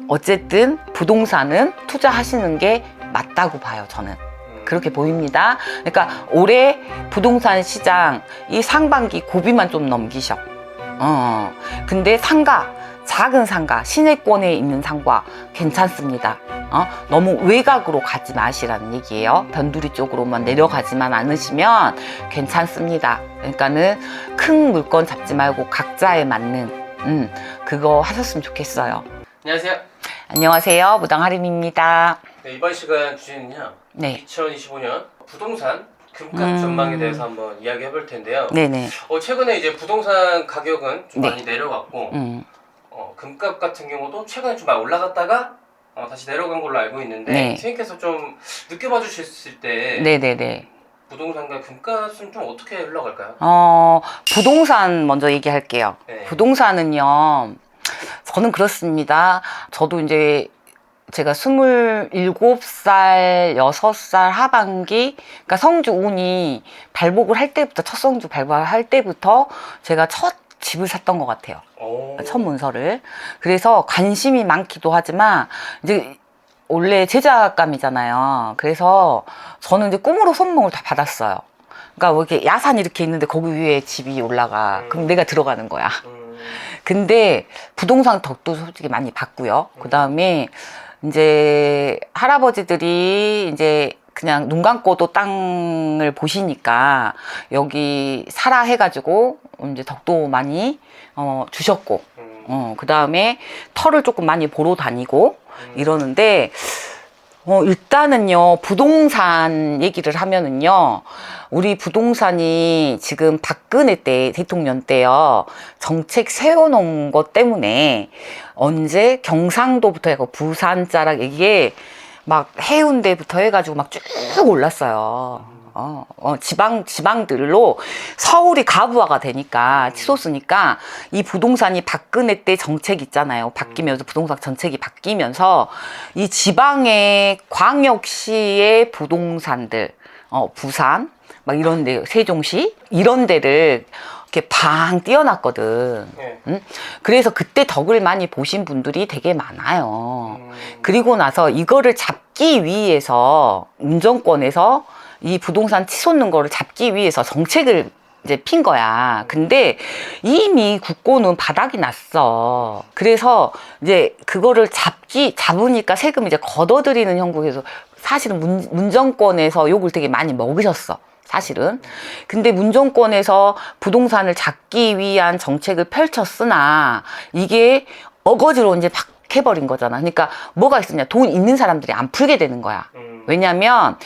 어쨌든 부동산은 투자하시는 게 맞다고 봐요, 저는. 그렇게 보입니다. 그러니까 올해 부동산 시장 이 상반기 고비만 좀 넘기셔. 근데 상가, 작은 상가, 시내권에 있는 상가 괜찮습니다. 너무 외곽으로 가지 마시라는 얘기예요. 변두리 쪽으로만 내려가지만 않으시면 괜찮습니다. 그러니까는 큰 물건 잡지 말고 각자에 맞는 그거 하셨으면 좋겠어요. 안녕하세요. 안녕하세요. 무당하림입니다. 네, 이번 시간 주제는요. 네. 2025년 부동산 금값 전망에 대해서 한번 이야기해 볼 텐데요. 네네. 최근에 이제 부동산 가격은 좀 네. 많이 내려갔고 금값 같은 경우도 최근에 좀 많이 올라갔다가 다시 내려간 걸로 알고 있는데 네. 선생님께서 좀 느껴봐 주셨을 때 네네네. 부동산과 금값은 좀 어떻게 흘러갈까요? 부동산 먼저 얘기할게요. 네. 부동산은요, 저는 그렇습니다. 저도 이제 제가 27살, 6살 하반기, 그러니까 성주 운이 발복을 할 때부터, 첫 성주 발복할 때부터 제가 첫 집을 샀던 것 같아요. 첫 문서를. 그래서 관심이 많기도 하지만, 이제 원래 제작감이잖아요. 그래서 저는 이제 꿈으로 손목을 다 받았어요. 그러니까 뭐 이렇게 야산 이렇게 있는데 거기 위에 집이 올라가. 그럼 내가 들어가는 거야. 근데 부동산 덕도 솔직히 많이 봤고요. 그 다음에 이제 할아버지들이 이제 그냥 눈 감고도 땅을 보시니까 여기 사라 해가지고 이제 덕도 많이 주셨고, 그 다음에 터를 조금 많이 보러 다니고 이러는데, 일단은요, 부동산 얘기를 하면은요, 우리 부동산이 지금 박근혜 때, 대통령 때요, 정책 세워놓은 것 때문에 언제 경상도부터 해고 부산 자락 이게 막 해운대부터 해가지고 막 쭉 올랐어요. 지방들로 서울이 가부화가 되니까 치솟으니까 이 부동산이 박근혜 때 정책 있잖아요. 바뀌면서 부동산 정책이 바뀌면서 이 지방의 광역시의 부동산들, 부산 막 이런 데, 세종시 이런 데를 이렇게 방 띄워놨거든. 그래서 그때 덕을 많이 보신 분들이 되게 많아요. 그리고 나서 이거를 잡기 위해서 운정권에서 이 부동산 치솟는 거를 잡기 위해서 정책을 이제 핀 거야. 근데 이미 국고는 바닥이 났어. 그래서 이제 그거를 잡으니까 세금 이제 걷어들이는 형국에서 사실은 문정권에서 욕을 되게 많이 먹으셨어. 사실은. 근데 문정권에서 부동산을 잡기 위한 정책을 펼쳤으나 이게 어거지로 이제 막 해버린 거잖아. 그러니까 뭐가 있었냐. 돈 있는 사람들이 안 풀게 되는 거야. 왜냐면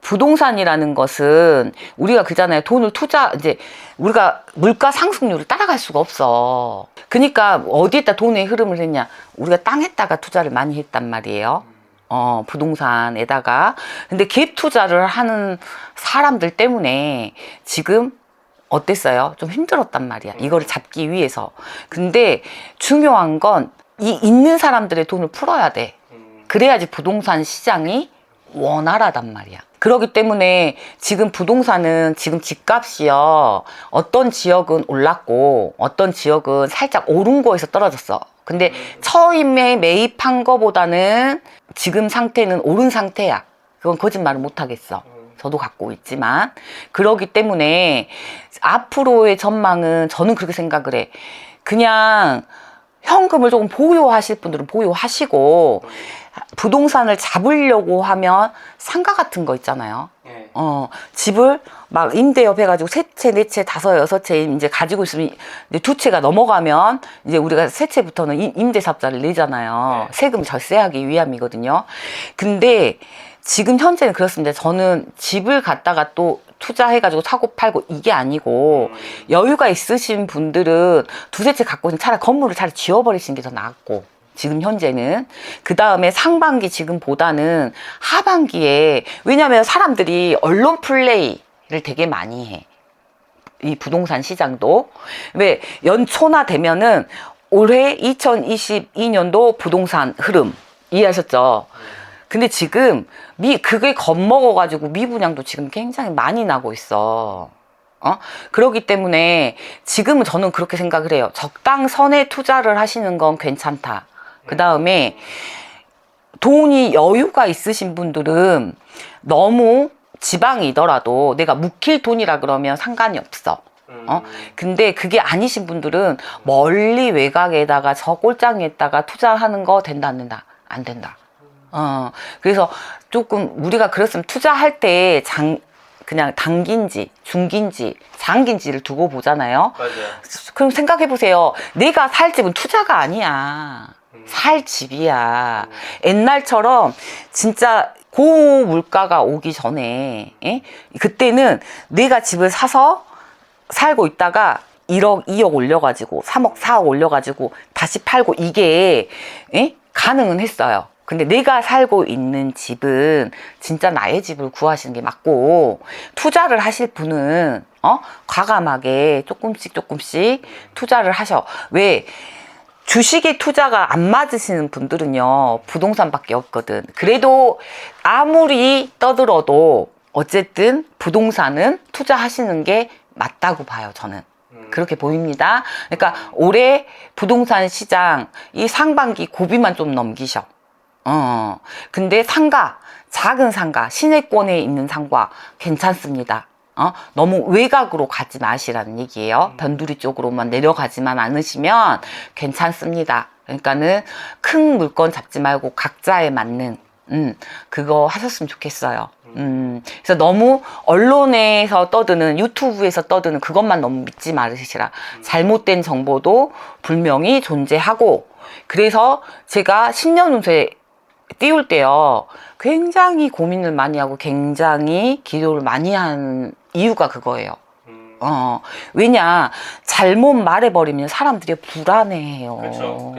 부동산이라는 것은 우리가 그잖아요. 돈을 이제 우리가 물가 상승률을 따라갈 수가 없어. 그러니까 어디에다 돈의 흐름을 했냐. 우리가 땅에다가 투자를 많이 했단 말이에요. 부동산에다가. 근데 갭 투자를 하는 사람들 때문에 지금 어땠어요? 좀 힘들었단 말이야. 이거를 잡기 위해서. 근데 중요한 건 이 있는 사람들의 돈을 풀어야 돼. 그래야지 부동산 시장이 원활하단 말이야. 그렇기 때문에 지금 부동산은 지금 집값이요. 어떤 지역은 올랐고 어떤 지역은 살짝 오른 거에서 떨어졌어. 근데 처음에 매입한 거보다는 지금 상태는 오른 상태야. 그건 거짓말을 못 하겠어. 저도 갖고 있지만. 그렇기 때문에 앞으로의 전망은 저는 그렇게 생각을 해. 그냥 현금을 조금 보유하실 분들은 보유하시고 부동산을 잡으려고 하면 상가 같은 거 있잖아요. 집을 막 임대업 해가지고 세 채, 네 채, 다섯, 여섯 채 이제 가지고 있으면 이제 두 채가 넘어가면 이제 우리가 세 채부터는 임대사업자를 내잖아요. 세금 절세하기 위함이거든요. 근데 지금 현재는 그렇습니다. 저는 집을 갖다가 또 투자해가지고 사고 팔고 이게 아니고 여유가 있으신 분들은 두세 채 갖고 있는 차라리 건물을 차라리 지워버리시는 게 더 낫고 지금 현재는 그 다음에 상반기 지금보다는 하반기에 왜냐하면 사람들이 언론 플레이를 되게 많이 해. 이 부동산 시장도 왜 연초나 되면은 올해 2022년도 부동산 흐름 이해하셨죠? 근데 지금 그게 겁먹어가지고 미분양도 지금 굉장히 많이 나고 있어. 그렇기 때문에 지금은 저는 그렇게 생각을 해요. 적당선에 투자를 하시는 건 괜찮다. 그 다음에 돈이 여유가 있으신 분들은 너무 지방이더라도 내가 묵힐 돈이라 그러면 상관이 없어. 근데 그게 아니신 분들은 멀리 외곽에다가 저 꼴장에다가 투자하는 거 된다, 안 된다? 안 된다. 그래서 조금 우리가 그랬으면 투자할 때 그냥 단기인지, 중기인지, 장기인지를 두고 보잖아요. 맞아요. 그럼 생각해 보세요. 내가 살 집은 투자가 아니야. 살 집이야. 옛날처럼 진짜 고물가가 오기 전에, 그때는 내가 집을 사서 살고 있다가 1억, 2억 올려가지고 3억, 4억 올려가지고 다시 팔고 이게 가능은 했어요. 근데 내가 살고 있는 집은 진짜 나의 집을 구하시는 게 맞고, 투자를 하실 분은 과감하게 조금씩 투자를 하셔. 왜? 주식에 투자가 안 맞으시는 분들은요, 부동산밖에 없거든. 그래도 아무리 떠들어도 어쨌든 부동산은 투자하시는 게 맞다고 봐요, 저는. 그렇게 보입니다. 그러니까 올해 부동산 시장 이 상반기 고비만 좀 넘기셔. 근데 상가, 작은 상가, 시내권에 있는 상가 괜찮습니다. 너무 외곽으로 가지 마시라는 얘기예요. 변두리 쪽으로만 내려가지만 않으시면 괜찮습니다. 그러니까는 큰 물건 잡지 말고 각자에 맞는 그거 하셨으면 좋겠어요. 그래서 너무 언론에서 떠드는, 유튜브에서 떠드는 그것만 너무 믿지 말으시라. 잘못된 정보도 분명히 존재하고, 그래서 제가 신년운세 띄울 때요, 굉장히 고민을 많이 하고 굉장히 기도를 많이 한 이유가 그거예요. 왜냐, 잘못 말해버리면 사람들이 불안해해요. 그렇죠.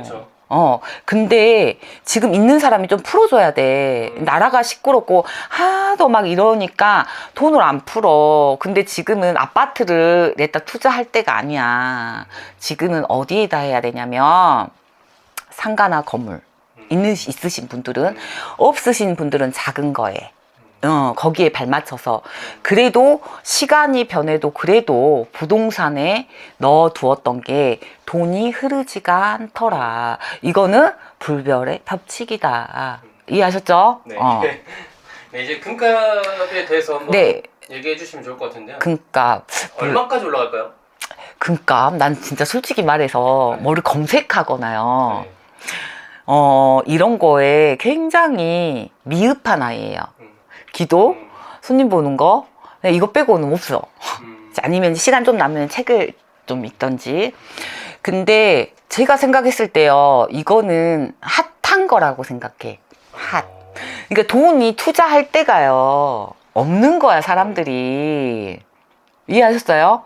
근데 지금 있는 사람이 좀 풀어줘야 돼. 나라가 시끄럽고 하도 막 이러니까 돈을 안 풀어. 근데 지금은 아파트를 냈다 투자할 때가 아니야. 지금은 어디에다 해야 되냐면 상가나 건물 있으신 분들은, 없으신 분들은 작은 거에 거기에 발맞춰서, 그래도 시간이 변해도 그래도 부동산에 넣어두었던 게 돈이 흐르지가 않더라. 이거는 불별의 법칙이다. 이해하셨죠? 네. 네, 이제 금값에 대해서 한번 얘기해 주시면 좋을 것 같은데요. 금값. 얼마까지 올라갈까요? 금값, 난 진짜 솔직히 말해서 뭐를 검색하거나요. 네. 이런 거에 굉장히 미흡한 아이예요. 기도, 손님 보는 거, 이거 빼고는 없어. 아니면 시간 좀 나면 책을 좀 읽던지. 근데 제가 생각했을 때요, 이거는 핫한 거라고 생각해. 핫. 그러니까 돈이 투자할 때가요, 없는 거야, 사람들이. 이해하셨어요?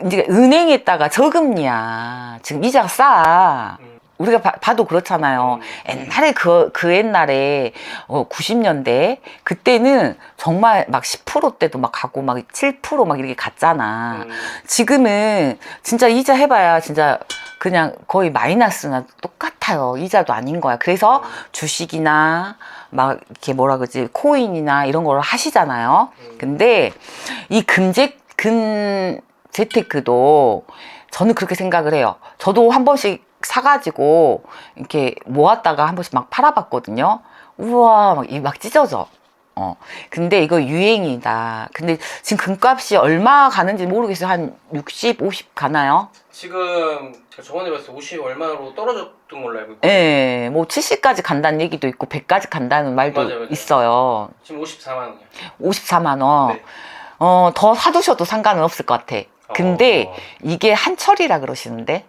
이제 은행에다가 저금리야. 지금 이자가 싸. 우리가 봐도 그렇잖아요. 옛날에 그 옛날에 90년대 그때는 정말 막 10%대도 막 가고 막 7% 이렇게 갔잖아. 지금은 진짜 이자 해봐야 진짜 그냥 거의 마이너스나 똑같아요. 이자도 아닌 거야. 그래서 주식이나 막 이렇게 뭐라 그러지, 코인이나 이런 걸 하시잖아요. 근데 이 재테크도 저는 그렇게 생각을 해요. 저도 한 번씩 사가지고 이렇게 모았다가 한 번씩 막 팔아봤거든요. 우와, 막 찢어져. 근데 이거 유행이다. 근데 지금 금값이 얼마 가는지 모르겠어요. 한 60, 50 가나요? 지금 저번에 봤을 때 50 얼마로 떨어졌던 걸로 알고 있거든요. 네, 뭐 70까지 간다는 얘기도 있고 100까지 간다는 말도 맞아요. 있어요. 지금 54만 원이요. 54만 원. 네. 더 사두셔도 상관은 없을 것 같아. 근데 이게 한철이라 그러시는데.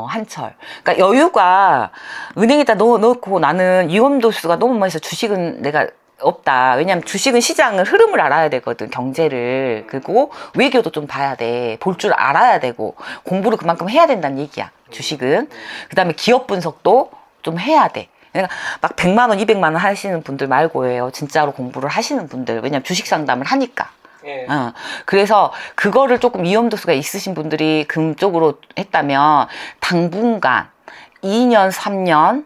한철. 그러니까 여유가 은행에다 넣고 나는 위험도수가 너무 많이 있어. 주식은 내가 없다. 왜냐면 주식은 시장을 흐름을 알아야 되거든, 경제를. 그리고 외교도 좀 봐야 돼. 볼 줄 알아야 되고 공부를 그만큼 해야 된다는 얘기야, 주식은. 그 다음에 기업 분석도 좀 해야 돼. 그러니까 막 100만 원, 200만 원 하시는 분들 말고예요. 진짜로 공부를 하시는 분들. 왜냐면 주식 상담을 하니까. 예. 그래서 그거를 조금 위험도수가 있으신 분들이 금 쪽으로 했다면 당분간 2년, 3년,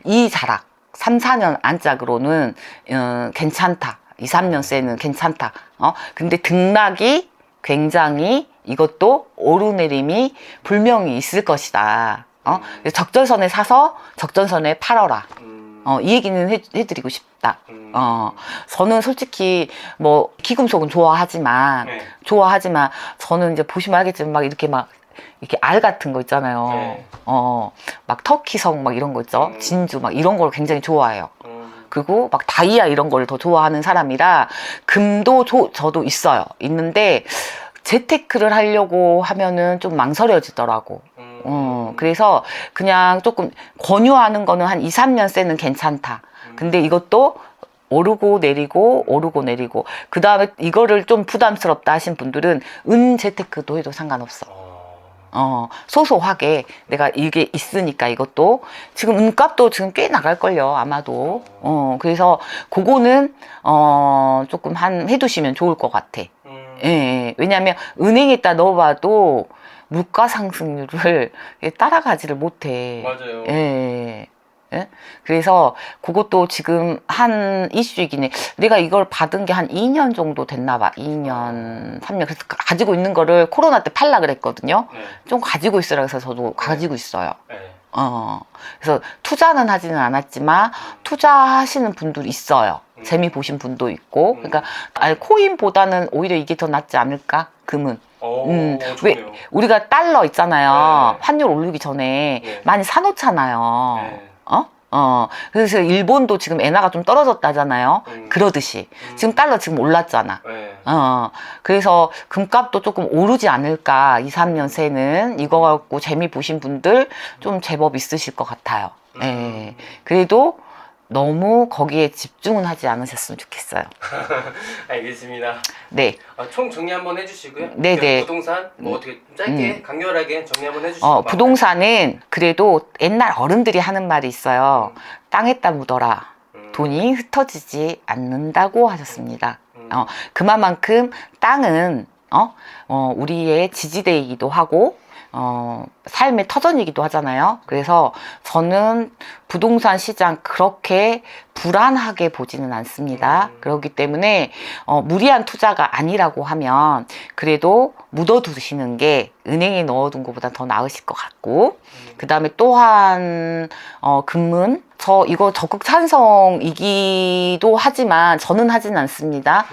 이 자락, 3, 4년 안짝으로는 괜찮다. 2, 3년째는 괜찮다. 근데 등락이 굉장히 이것도 오르내림이 분명히 있을 것이다. 적절선에 사서 적절선에 팔어라. 이 얘기는 해드리고 싶다. 저는 솔직히 뭐 기금속은 좋아하지만 네. 저는 이제 보시면 알겠지만 막 이렇게 알 같은 거 있잖아요. 네. 막 터키성 막 이런 거 있죠. 진주 막 이런 걸 굉장히 좋아해요. 그리고 막 다이아 이런 걸 더 좋아하는 사람이라 금도 저도 있는데 재테크를 하려고 하면은 좀 망설여지더라고. 그래서 그냥 조금 권유하는 거는 한 2, 3년 세는 괜찮다. 근데 이것도 오르고 내리고 그 다음에 이거를 좀 부담스럽다 하신 분들은 은 재테크도 해도 상관없어. 소소하게 내가 이게 있으니까 이것도 지금 은값도 지금 꽤 나갈걸요 아마도. 그래서 그거는 조금 해두시면 좋을 것 같아. 예, 왜냐면 은행에다 넣어봐도 물가 상승률을 따라가지를 못해. 맞아요. 예. 예? 그래서 그것도 지금 한 이슈이긴 해. 내가 이걸 받은 게 한 2년 정도 됐나 봐. 2년, 3년. 그래서 가지고 있는 거를 코로나 때 팔라 그랬거든요. 네. 좀 가지고 있으라 그래서 저도 가지고 있어요. 네. 그래서 투자는 하지는 않았지만 투자하시는 분들이 있어요. 재미 보신 분도 있고. 그러니까 코인보다는 오히려 이게 더 낫지 않을까? 금은. 좋네요. 왜 우리가 달러 있잖아요. 네. 환율 오르기 전에 네. 많이 사놓잖아요. 네. 그래서 일본도 지금 엔화가 좀 떨어졌다잖아요. 그러듯이 지금 달러 지금 올랐잖아. 네. 그래서 금값도 조금 오르지 않을까. 2, 3년 새는 이거 갖고 재미 보신 분들 좀 제법 있으실 것 같아요. 예. 그래도 너무 거기에 집중은 하지 않으셨으면 좋겠어요. 알겠습니다. 네. 총 정리 한번 해주시고요. 네네. 부동산 뭐 어떻게 좀 짧게 간결하게 정리 한번 해주시고. 부동산은 그래도 옛날 어른들이 하는 말이 있어요. 땅에다 묻어라. 돈이 흩어지지 않는다고 하셨습니다. 그만큼 땅은 우리의 지지대이기도 하고 삶의 터전이기도 하잖아요. 그래서 저는 부동산 시장 그렇게 불안하게 보지는 않습니다. 그렇기 때문에 무리한 투자가 아니라고 하면 그래도 묻어두시는 게 은행에 넣어둔 것보다 더 나으실 것 같고, 그 다음에 또한 금은 저 이거 적극 찬성이기도 하지만 저는 하진 않습니다.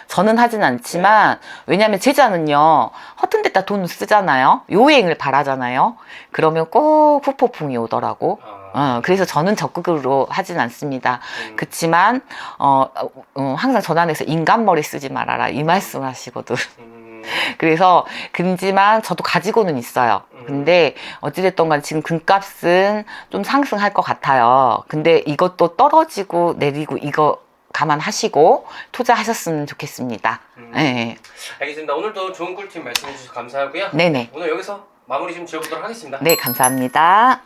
저는 하진 않지만 왜냐하면 제자는요 허튼 데다 돈 쓰잖아요. 요행을 바라잖아요. 그러면 꼭 후폭풍이 오더라고. 그래서 저는 적극으로 하진 않습니다. 그치만 항상 전환해서 인간머리 쓰지 말아라 이 말씀 하시거든. 그래서 근지만 저도 가지고는 있어요. 근데 어찌됐든 간 지금 금값은 좀 상승할 것 같아요. 근데 이것도 떨어지고 내리고 이거 감안하시고 투자하셨으면 좋겠습니다. 네. 알겠습니다. 오늘도 좋은 꿀팁 말씀해 주셔서 감사하고요. 네네. 오늘 여기서 마무리 좀 지어보도록 하겠습니다. 네, 감사합니다.